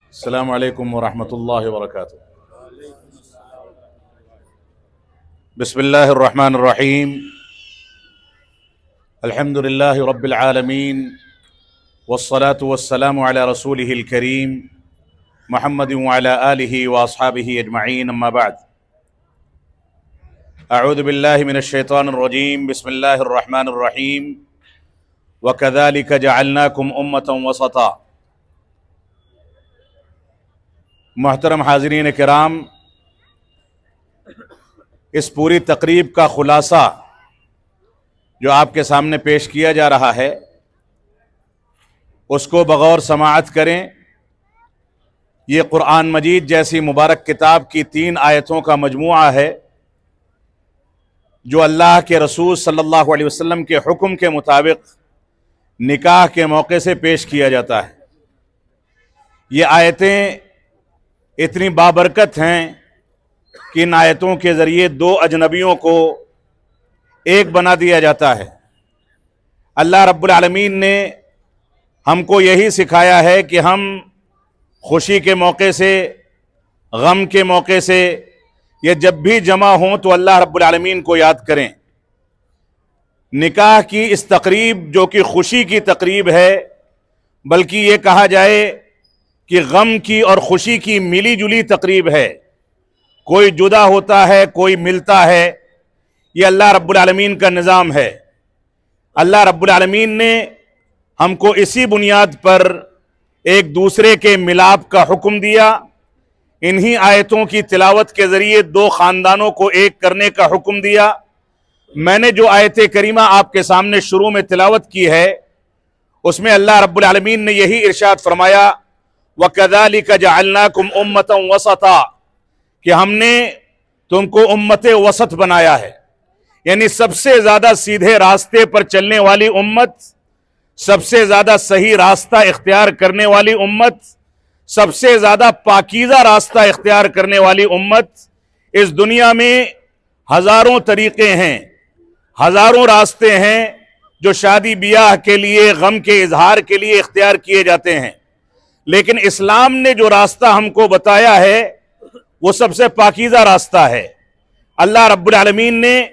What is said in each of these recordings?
अस्सलामु अलैकुम वरहमतुल्लाहि वबरकातुहू। बिस्मिल्लाहिर रहमानिर रहीम। अल्हम्दुलिल्लाहि रब्बिल आलमीन वस्सलातु वस्सलामु अला रसूलिहिल करीम मुहम्मदिन व अला आलिहि व अस्हाबिहि अजमईन, अम्मा बाद। अऊज़ु बिल्लाहि मिनश शैतानिर रजीम। बिस्मिल्लाहिर रहमानिर रहीम। व कज़ालिक जअलनाकुम उम्मतन वसता। मोहतरम हाज़रीन किराम, इस पूरी तकरीब का खुलासा जो आपके सामने पेश किया जा रहा है उसको बगौर समाअत करें। ये कुरान मजीद जैसी मुबारक किताब की 3 आयतों का मजमुआ है जो अल्लाह के रसूल सल्लल्लाहु अलैहि वसल्लम के हुक्म के मुताबिक निकाह के मौके से पेश किया जाता है। ये आयतें इतनी बाबरकत हैं कि इन आयतों के ज़रिए 2 अजनबियों को एक बना दिया जाता है। अल्लाह रब्बुल आलमीन ने हमको यही सिखाया है कि हम खुशी के मौके से, गम के मौके से, या जब भी जमा हों तो अल्लाह रब्बुल आलमीन को याद करें। निकाह की इस तकरीब जो कि खुशी की तकरीब है, बल्कि ये कहा जाए कि गम की और खुशी की मिली जुली तकरीब है। कोई जुदा होता है, कोई मिलता है। ये अल्लाह रब्बुल आलमीन का निज़ाम है। अल्लाह रब्बुल आलमीन ने हमको इसी बुनियाद पर एक दूसरे के मिलाप का हुक्म दिया। इन्हीं आयतों की तिलावत के ज़रिए 2 ख़ानदानों को एक करने का हुक्म दिया। मैंने जो आयत करीमा आपके सामने शुरू में तिलावत की है उसमें अल्लाह रब्बुल आलमीन ने यही इरशाद फरमाया, व कज़ालिक जअलनाकुम उम्मतन वसता, कि हमने तुमको उम्मत वसत बनाया है, यानी सबसे ज़्यादा सीधे रास्ते पर चलने वाली उम्मत, सबसे ज़्यादा सही रास्ता इख्तियार करने वाली उम्मत, सबसे ज़्यादा पाकीज़ा रास्ता इख्तियार करने वाली उम्मत। इस दुनिया में हज़ारों तरीक़े हैं, हज़ारों रास्ते हैं जो शादी ब्याह के लिए, गम के इजहार के लिए इख्तियार किए जाते हैं, लेकिन इस्लाम ने जो रास्ता हमको बताया है वो सबसे पाकीज़ा रास्ता है। अल्लाह रब्बुल आलमीन ने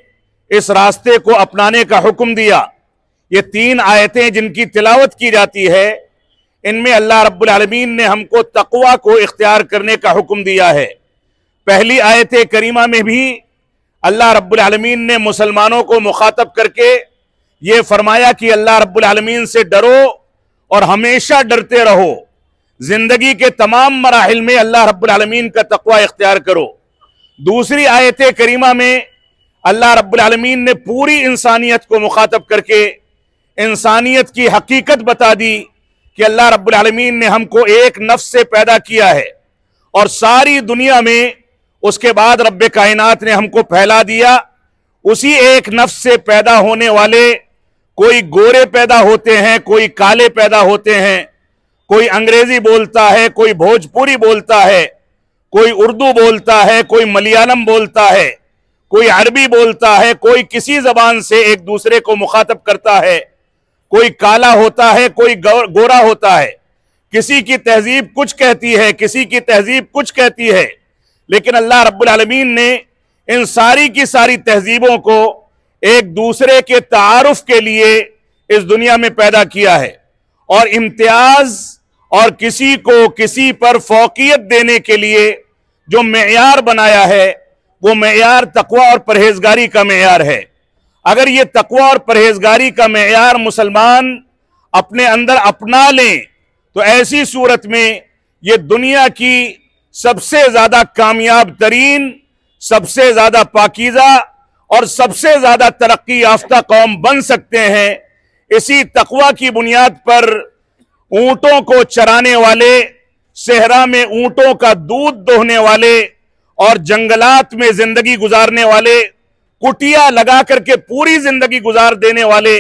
इस रास्ते को अपनाने का हुक्म दिया। ये 3 आयतें जिनकी तिलावत की जाती है, इनमें अल्लाह रब्बुल आलमीन ने हमको तक़वा को इख्तियार करने का हुक्म दिया है। पहली आयत करीमा में भी अल्लाह रब्बुल आलमीन ने मुसलमानों को मुखातब करके ये फरमाया कि अल्लाह रब्बुल आलमीन से डरो और हमेशा डरते रहो। जिंदगी के तमाम मराहिल में अल्लाह रब्बुल आलमीन का तक़वा इख्तियार करो। दूसरी आयत करीमा में अल्लाह रब्बुल आलमीन ने पूरी इंसानियत को मुखातब करके इंसानियत की हकीकत बता दी कि अल्लाह रब्बुल आलमीन ने हमको एक नफ्स से पैदा किया है और सारी दुनिया में उसके बाद रब्बे कायनात ने हमको फैला दिया। उसी एक नफ्स से पैदा होने वाले कोई गोरे पैदा होते हैं, कोई काले पैदा होते हैं, कोई अंग्रेजी बोलता है, कोई भोजपुरी बोलता है, कोई उर्दू बोलता है, कोई मलयालम बोलता है, कोई अरबी बोलता है, कोई किसी जबान से एक दूसरे को मुखातब करता है, कोई काला होता है, कोई गोरा होता है। किसी की तहजीब कुछ कहती है, किसी की तहजीब कुछ कहती है, लेकिन अल्लाह रब्बुल आलमीन ने इन सारी की सारी तहजीबों को एक दूसरे के तारुफ के लिए इस दुनिया में पैदा किया है। और इम्तियाज और किसी को किसी पर फौकियत देने के लिए जो मेयार बनाया है वो मेयार तक़वा और परहेजगारी का मेयार है। अगर ये तक़वा और परहेजगारी का मेयार मुसलमान अपने अंदर अपना लें तो ऐसी सूरत में ये दुनिया की सबसे ज्यादा कामयाब तरीन, सबसे ज्यादा पाकीज़ा और सबसे ज्यादा तरक्की याफ्ता कौम बन सकते हैं। इसी तक़वा की बुनियाद पर ऊंटों को चराने वाले, सहरा में ऊंटों का दूध दोहने वाले और जंगलात में जिंदगी गुजारने वाले, कुटिया लगा करके पूरी जिंदगी गुजार देने वाले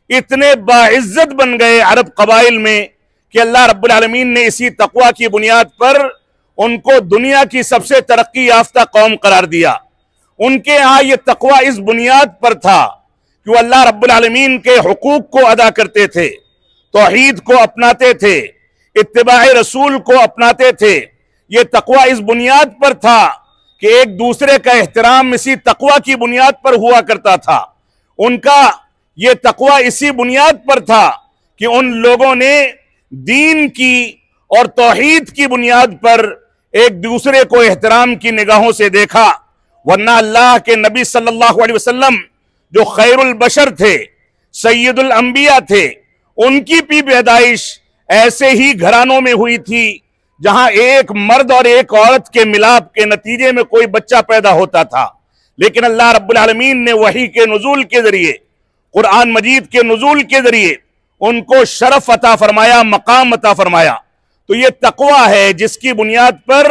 इतने बाइज्जत बन गए अरब कबाइल में कि अल्लाह रब्बुल आलमीन ने इसी तक़वा की बुनियाद पर उनको दुनिया की सबसे तरक्की याफ्ता कौम करार दिया। उनके यहाँ ये तक़वा इस बुनियाद पर था कि वो अल्लाह रब्बुल आलमीन के हुकूक को अदा करते थे, तौहीद को अपनाते थे, इत्तिबाए रसूल को अपनाते थे। ये तकवा इस बुनियाद पर था कि एक दूसरे का एहतराम इसी तकवा की बुनियाद पर हुआ करता था। उनका ये तकवा इसी बुनियाद पर था कि उन लोगों ने दीन की और तौहीद की बुनियाद पर एक दूसरे को एहतराम की निगाहों से देखा। वरना अल्लाह के नबी सल्लल्लाहु अलैहि वसल्लम जो खैरुल बशर थे, सैयदुल अंबिया थे, उनकी भी पैदाइश ऐसे ही घरानों में हुई थी जहां एक मर्द और एक औरत के मिलाप के नतीजे में कोई बच्चा पैदा होता था। लेकिन अल्लाह रब्बुल आलमीन ने वही के नुज़ूल के जरिए, कुरान मजीद के नुज़ूल के जरिए उनको शरफ अता फरमाया, मकाम अता फरमाया। तो ये तकवा है जिसकी बुनियाद पर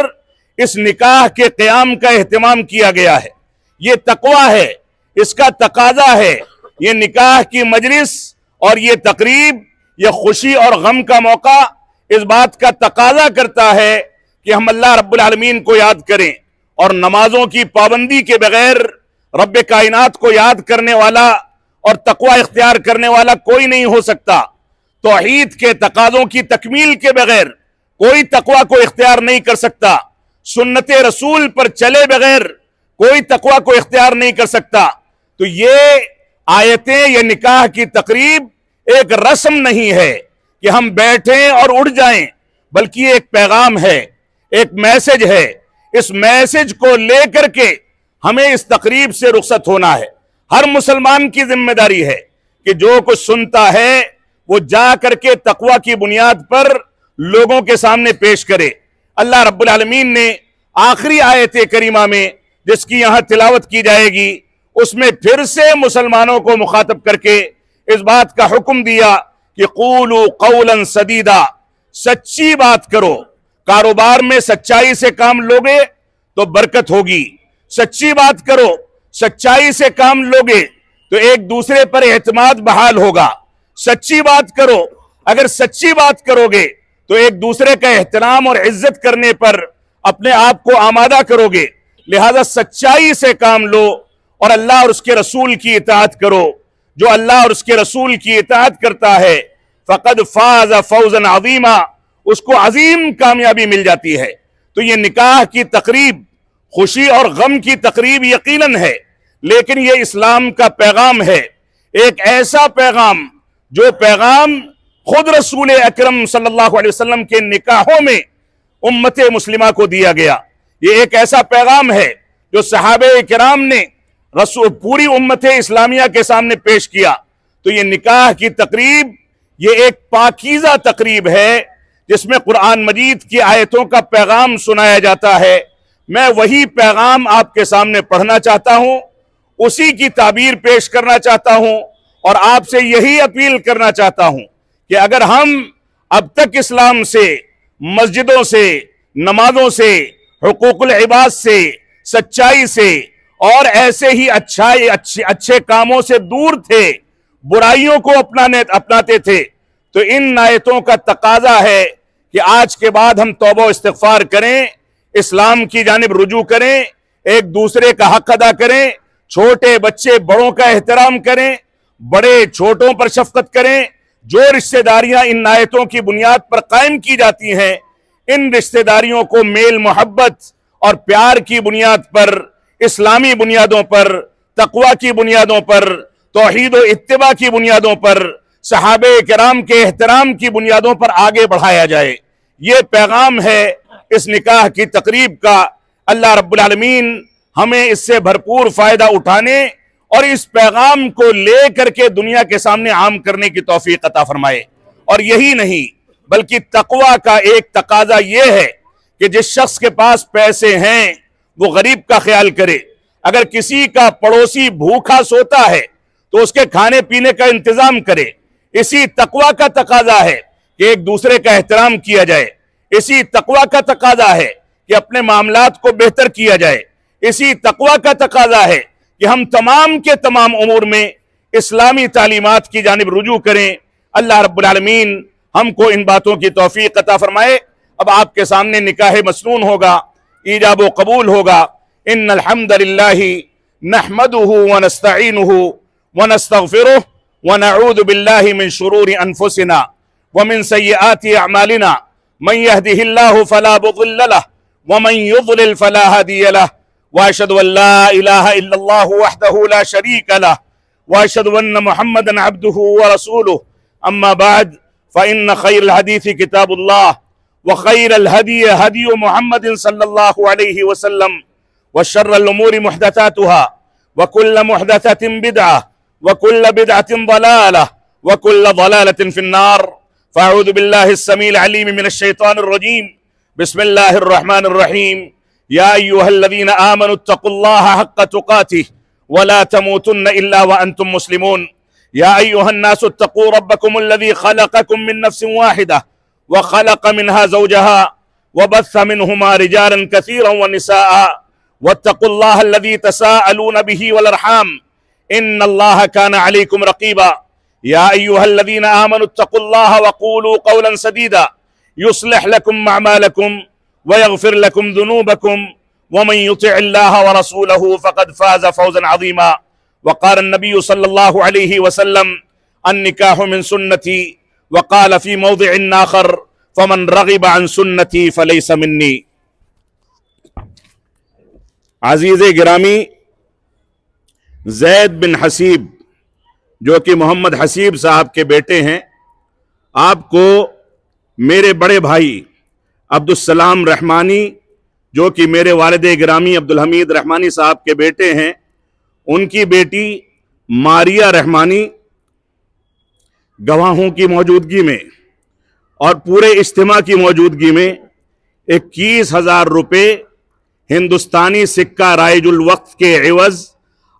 इस निकाह के क़याम का एहतमाम किया गया है। ये तकवा है, इसका तकाजा है। ये निकाह की मजलिस और ये तकरीब, ये खुशी और गम का मौका इस बात का तकाजा करता है कि हम अल्लाह रब्बुल आलमीन को याद करें। और नमाजों की पाबंदी के बगैर रब्बे कायनात को याद करने वाला और तकवा इख्तियार करने वाला कोई नहीं हो सकता। तौहीद के तकाज़ों की तकमील के बगैर कोई तकवा को इख्तियार नहीं कर सकता। सुन्नत रसूल पर चले बगैर कोई तकवा को इख्तियार नहीं कर सकता। तो ये आयतें, ये निकाह की तकरीब एक रस्म नहीं है कि हम बैठें और उड़ जाएं, बल्कि एक पैगाम है, एक मैसेज है। इस मैसेज को लेकर के हमें इस तकरीब से रुखसत होना है। हर मुसलमान की जिम्मेदारी है कि जो कुछ सुनता है वो जा करके तकवा की बुनियाद पर लोगों के सामने पेश करे। अल्लाह रब्बुल आलमीन ने आखिरी आयत करीमा में जिसकी यहां तिलावत की जाएगी, उसमें फिर से मुसलमानों को मुखातब करके इस बात का हुक्म दिया कि क़ूलू क़ौलन सदीदा, सच्ची बात करो। कारोबार में सच्चाई से काम लोगे तो बरकत होगी। सच्ची बात करो, सच्चाई से काम लोगे तो एक दूसरे पर एतमाद बहाल होगा। सच्ची बात करो, अगर सच्ची बात करोगे तो एक दूसरे का एहतराम और इज्जत करने पर अपने आप को आमादा करोगे। लिहाजा सच्चाई से काम लो और अल्लाह और उसके रसूल की इताअत करो। जो अल्लाह और उसके रसूल की इताअत करता है फ़क़द फ़ाज़ फ़ौज़न अज़ीमा, उसको अजीम कामयाबी मिल जाती है। तो ये निकाह की तकरीब खुशी और गम की तकरीब यकीनन है, लेकिन ये इस्लाम का पैगाम है। एक ऐसा पैगाम जो पैगाम खुद रसूल अकरम सल्लल्लाहु अलैहि वसल्लम के निकाहों में उम्मत मुस्लिमा को दिया गया। ये एक ऐसा पैगाम है जो सहाबे किराम ने रसूल पूरी उम्मत इस्लामिया के सामने पेश किया। तो ये निकाह की तकरीब ये एक पाकीज़ा तकरीब है जिसमें कुरान मजीद की आयतों का पैगाम सुनाया जाता है। मैं वही पैगाम आपके सामने पढ़ना चाहता हूं, उसी की ताबीर पेश करना चाहता हूं और आपसे यही अपील करना चाहता हूं कि अगर हम अब तक इस्लाम से, मस्जिदों से, नमाजों से, हुकूकुल इबाद से, सच्चाई से और ऐसे ही अच्छे कामों से दूर थे, बुराइयों को अपनाते थे, तो इन आयतों का तकाजा है कि आज के बाद हम तौबा इस्तिग़फ़ार करें, इस्लाम की जानिब रुजू करें, एक दूसरे का हक अदा करें, छोटे बच्चे बड़ों का एहतराम करें, बड़े छोटों पर शफकत करें। जो रिश्तेदारियां इन आयतों की बुनियाद पर कायम की जाती हैं, इन रिश्तेदारियों को मेल मोहब्बत और प्यार की बुनियाद पर, इस्लामी बुनियादों पर, तकवा की बुनियादों पर, तौहीद व इत्तिबा की बुनियादों पर, सहाबे किराम के एहतराम की बुनियादों पर आगे बढ़ाया जाए। ये पैगाम है इस निकाह की तकरीब का। अल्लाह रब्बुल आलमीन हमें इससे भरपूर फायदा उठाने और इस पैगाम को ले करके दुनिया के सामने आम करने की तौफीक अता फरमाए। और यही नहीं बल्कि तकवा का एक तकाजा यह है कि जिस शख्स के पास पैसे हैं वो गरीब का ख्याल करे। अगर किसी का पड़ोसी भूखा सोता है तो उसके खाने पीने का इंतजाम करे। इसी तकवा का तकाजा है कि एक दूसरे का एहतराम किया जाए। इसी तकवा का तकाजा है कि अपने मामलात को बेहतर किया जाए। इसी तकवा का तकाजा है कि हम तमाम के तमाम उमूर में इस्लामी तालीमात की जानिब रुजू करें। अल्लाह रब्बुल आलमीन हमको इन बातों की तौफीक अता फरमाए। अब आपके सामने निकाह मसनून होगा, ईजाब व कबूल होगा। इन्नल हम्दलिल्लाहि नहमदुहु व नस्तईनुहु व नस्तगफिरुहु व नऊज़ु बिल्लाहि मिन शुरूरि अनफुसिना व मिन सय्यिआति अअमालिना मन यहदिहिल्लाहु फला मुदिल्ल लहु व मन युद्लिल फला हादिय लहु व अशहदु अन ला इलाहा इल्लल्लाहु वहदहु ला शरीक लहु व अशहदु अन्न मुहम्मदन अब्दुहु व रसूलुहु अम्मा बाद फ़इन्न खैरल हदीस किताबुल्लाह व खैरल हदी हदी मुहम्मदिन सल्लल्लाहु अलैहि वसल्लम व शर्रल उमूरि मुहदसातुहा व कुल्ल मुहदसतिन बिदअह व कुल्ल बिदअतिन ज़लालह व कुल्ल ज़लालतिन फिन्नार। फ़अऊज़ु बिल्लाहिस समीइल अलीम मिनश शैतानिर रजीम। बिस्मिल्लाहिर रहमानिर रहीम। या अय्युहल्लज़ीना आमनुत्तक़ुल्लाहा हक़्क़ तुक़ातिह व ला तमूतुन्ना इल्ला व अंतुम मुस्लिमून। या अय्युहन्नासु इत्तक़ू रब्बकुमुल्लज़ी ख़लक़कुम मिन नफ़्सिन वाहिदह व ख़लक़ मिनहा ज़ौजहा व बस्स मिनहुमा रिजालन कसीरन व निसाअ वत्तक़ुल्लाह अल्लज़ी तसाअलून बिही वल अरहाम इन्नल्लाह काना अलैकुम रक़ीबा। या अय्युहल्लज़ीना आमनुत्तक़ुल्लाह व क़ूलू क़ौलन सदीदा युस्लिह लकुम अअमालकुम व यग़फ़िर लकुम ज़ुनूबकुम व मन युतिइल्लाह व रसूलहु फ़क़द फ़ाज़ फ़ौज़न अज़ीमा। व क़ाल अन्नबिय्यु सल्लल्लाहु अलैहि वसल्लम अन्निकाहु मिन सुन्नती व क़ाल फ़ी मौज़िइन आख़र फ़मन रग़िब अन सुन्नती फ़लैस मिन्नी। अज़ीज़े गिरामी, ज़ैद बिन हसीब जो कि मोहम्मद हसीब साहब के बेटे हैं, आपको मेरे बड़े भाई अब्दुस्सलाम रहमानी जो कि मेरे वालिद गिरामी अब्दुल हमीद रहमानी साहब के बेटे हैं, उनकी बेटी मारिया रहमानी गवाहों की मौजूदगी में और पूरे इज्तिमा की मौजूदगी में 21,000 रुपये हिंदुस्तानी सिक्का राइजुल वक्त के एवज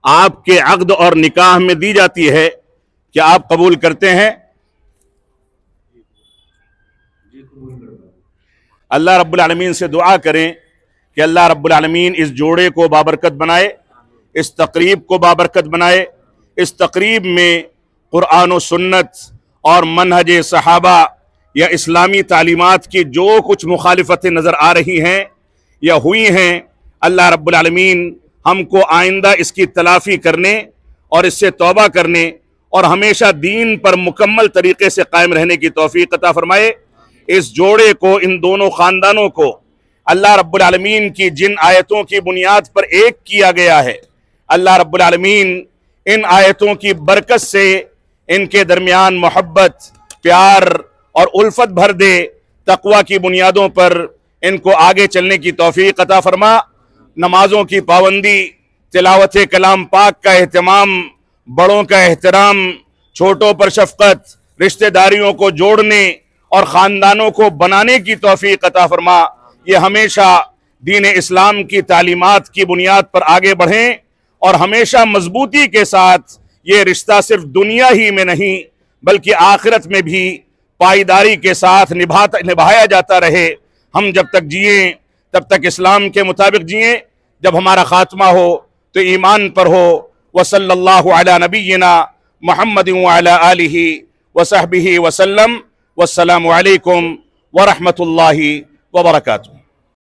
आपके अक़्द और निकाह में दी जाती है। क्या आप कबूल करते हैं? अल्लाह रब्बुल आलमीन से दुआ करें कि अल्लाह रब्बुल आलमीन इस जोड़े को बाबरकत बनाए, इस तकरीब को बाबरकत बनाए। इस तकरीब में कुरान और सुन्नत और मनहज सहाबा या इस्लामी तालीमात की जो कुछ मुखालिफतें नज़र आ रही हैं या हुई हैं, अल्लाह रब्बुल आलमीन हमको आइंदा इसकी तलाफ़ी करने और इससे तौबा करने और हमेशा दीन पर मुकम्मल तरीके से कायम रहने की तौफीक अता फरमाए। इस जोड़े को, इन दोनों ख़ानदानों को अल्लाह रब्बुल आलमीन की जिन आयतों की बुनियाद पर एक किया गया है, अल्लाह रब्बुल आलमीन इन आयतों की बरकत से इनके दरमियान मोहब्बत, प्यार और उल्फत भर दे। तक़वा की बुनियादों पर इनको आगे चलने की तौफीक अता फरमा। नमाजों की पाबंदी, तिलावत कलाम पाक का एहतमाम, बड़ों का एहतराम, छोटों पर शफ़क़त, रिश्तेदारियों को जोड़ने और ख़ानदानों को बनाने की तौफीक अता फरमा। ये हमेशा दीन इस्लाम की तालीमात की बुनियाद पर आगे बढ़ें और हमेशा मजबूती के साथ ये रिश्ता सिर्फ दुनिया ही में नहीं बल्कि आखिरत में भी पायदारी के साथ निभाया जाता रहे। हम जब तक जिए तब तक इस्लाम के मुताबिक जिए, जब हमारा खात्मा हो तो ईमान पर हो। वसल्लल्लाहु अला नबिय्यिना मुहम्मदिन व अला आलिहि व सहबिहि वसल्लम। वस्सलामु अलैकुम व रहमतुल्लाहि व बरकातुहू।